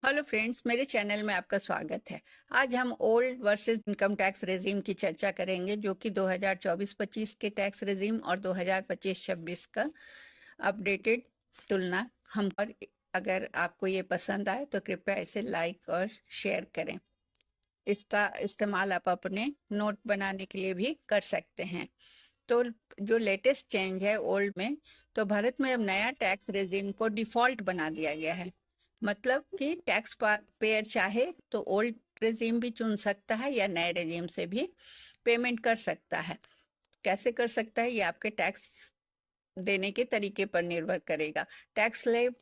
Hello friends, मेरे channel में आपका स्वागत है। आज हम old versus income tax regime की चर्चा करेंगे, जो कि 2024-25 के टैक्स रेजिम और 2025-26 का अपडेटेड तुलना हम पर। अगर आपको ये पसंद आए तो कृपया इसे लाइक और शेयर करें। इसका इस्तेमाल आप अपने नोट बनाने के लिए भी कर सकते हैं। तो जो लेटेस्ट चेंज है ओल्ड में, तो भारत में अब नया टैक्स रेजिम को डिफॉल्ट बना दिया गया है। मतलब कि टैक्स पेयर चाहे तो ओल्ड रेजिम भी चुन सकता है या नए रेजिम से भी पेमेंट कर सकता है। कैसे कर सकता है, ये आपके टैक्स देने के तरीके पर निर्भर करेगा। टैक्स स्लैब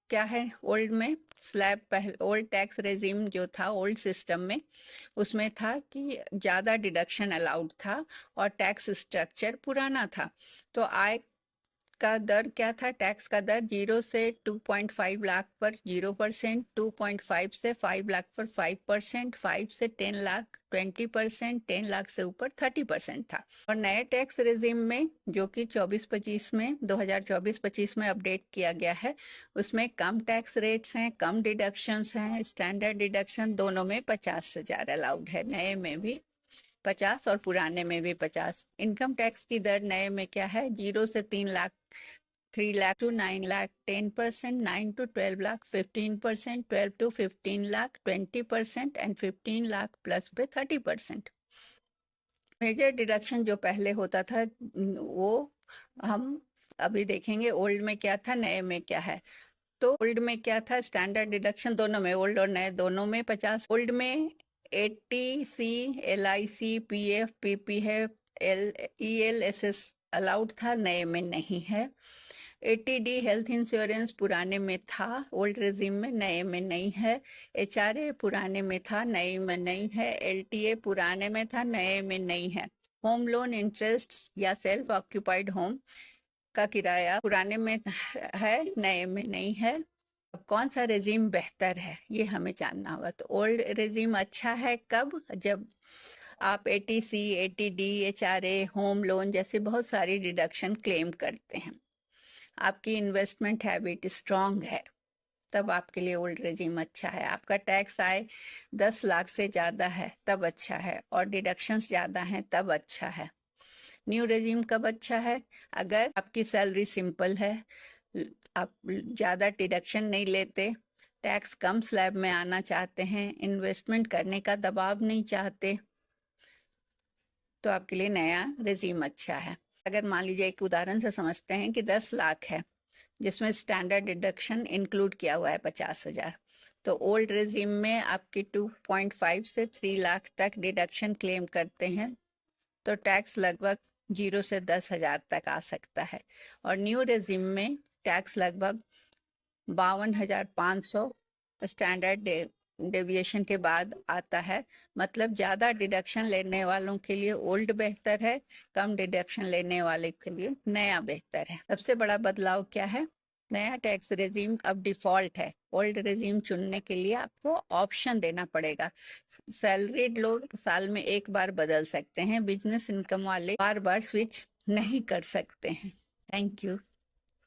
क्या है ओल्ड में? स्लैब पहले ओल्ड टैक्स रेजिम जो था ओल्ड सिस्टम में, उसमें था कि ज़्यादा डिडक्शन अलाउड था और टैक्स स्ट्रक्चर पुराना था। तो आय का दर क्या था? टैक्स का दर 0 से 2.5 लाख पर 0%, 2.5 से 5 लाख पर 5%, 5 से 10 लाख 20%, 10 लाख से ऊपर 30% था। और नए टैक्स रेजिम में, जो कि 2024-25 में अपडेट किया गया है, उसमें कम टैक्स रेट्स हैं, कम डिडक्शंस हैं। स्टैंडर्ड डिडक्शन दोनों में 50,000 अलाउड है, नए में भी 50 और पुराने में भी 50। इनकम टैक्स की दर नए में क्या है? 0 से 3 lakh 3 lakh to 9 lakh 10%, 9 to 12 lakh 15%, 12 to 15 lakh 20% and 15 lakh plus पे 30%। मेजर डिडक्शन जो पहले होता था वो हम अभी देखेंगे ओल्ड में क्या था, नए में क्या है। तो ओल्ड में क्या था? स्टैंडर्ड डिडक्शन दोनों में, ओल्ड और नए दोनों में 50। ओल्ड में 80C, LIC, PF, PPF, ELSS allowed था, नए में नहीं है। 80D हेल्थ इंश्योरेंस पुराने में था, ओल्ड रेजिम में, नए में नहीं है। HRA पुराने में था, नए में नहीं है। LTA पुराने में था, नए में नहीं है। होम लोन इंटरेस्ट या सेल्फ ऑक्यूपाइड होम का किराया पुराने में है, नए में नहीं है। अब कौन सा रेजिम बेहतर है, ये हमें जानना होगा। तो ओल्ड रेजिम अच्छा है कब? जब आप 80C, 80D, HRA, home loan जैसे बहुत सारी डिडक्शन क्लेम करते हैं, आपकी इन्वेस्टमेंट हैबिट स्ट्रांग है, तब आपके लिए ओल्ड रेजिम अच्छा है। आपका टैक्स आय 10 लाख से ज़्यादा है तब अच्छा है, और डिडक्शंस ज़्यादा हैं तब अच्छा है। न्यू रेजिम कब अच्छा है? अगर आपकी सैलरी सिंपल है, आप ज़्यादा डिडक्शन नहीं लेते, टैक्स कम स्लैब में आना चाहते हैं, इन्वेस्टमेंट करने का दबाव नहीं चाहते, तो आपके लिए नया रेजिम अच्छा है। अगर मान लीजिए एक उदाहरण से समझते हैं कि 10 लाख है जिसमें स्टैंडर्ड डिडक्शन इंक्लूड किया हुआ है 50,000, तो ओल्ड रेजिम में आपकी 2.5 से 3 लाख तक डिडक्शन क्लेम करते हैं, तो टैक्स लगभग 0 से 10,000 तक आ सकता है। और न्यू रेजिम में टैक्स लगभग 52,500 स्टैंडर्ड डेविएशन के बाद आता है। मतलब ज़्यादा डिडक्शन लेने वालों के लिए ओल्ड बेहतर है, कम डिडक्शन लेने वाले के लिए नया बेहतर है। सबसे बड़ा बदलाव क्या है? नया टैक्स रेजिम अब डिफॉल्ट है। ओल्ड रेजिम चुनने के लिए आपको ऑप्शन देना पड़ेगा। सैलरीड लोग साल में एक बार बदल सकते हैं, बिजनेस इनकम वाले बार बार स्विच नहीं कर सकते हैं। Thank you.